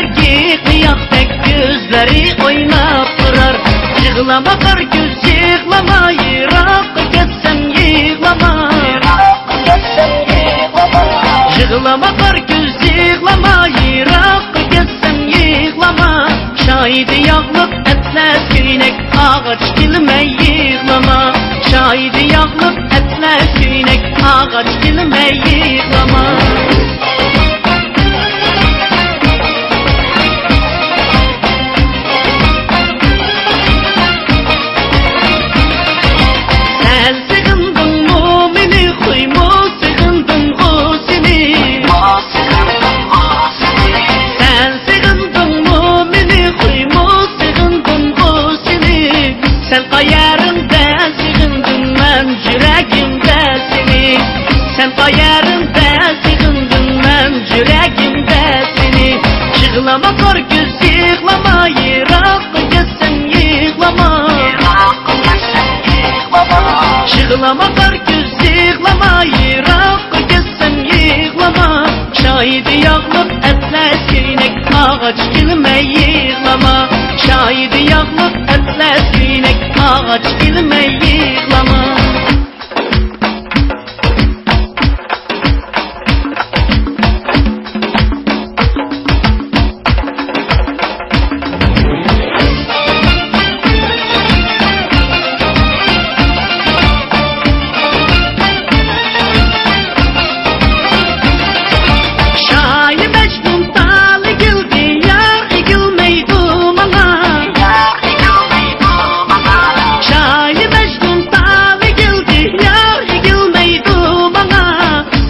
belki kıyaktek gözleri oynap durar. Yığlama kar göz yığlama, yırak getsem yığlama. Yığlama kar göz yığlama, yırak getsem yığlama. Şahidi yağlıp etler süynek, ağaç dilime yığlama. Şahidi yağlıp etler süynek, ağaç dilime yığlama. Sen sığındın mı beni, kuymu sığındın o seni. Sen sığındın mı beni, kuymu sığındın o seni. Sen qayarında sığındın ben yüreğimde seni. Sen qayarında sığındın ben yüreğimde seni. Yığlama kar göz yığlama, yırak getsem yığlama. Yığlama kar göz yığlama, yırak getsem yığlama. Şahidi yağlıp etler süynek, ağaç dilime yığlama. Şahidi yağlıp etler süynek, ağaç dilime yığlama.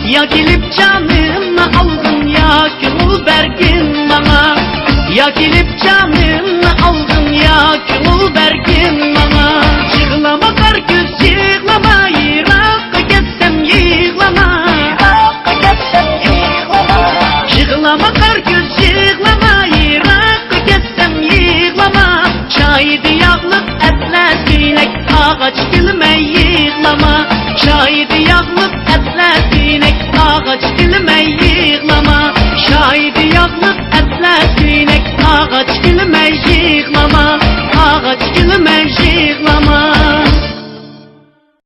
Ya gelip canımı aldın ya gül bergin bana. Ya gelip canımı aldın ya gül bergin bana. Yığlama kar göz yığlama, yırak getsem yığlama. Yığlama kar göz yığlama, yırak getsem yığlama. Şahidi yağlıp etler süynek, ağaç dilime yığlama. Şahidi yağlıp etler süynek, ağaç dilime yığlama. Şahidi yağlıp etler süynek, ağaç dilime yığlama. Ağaç dilime yığlama.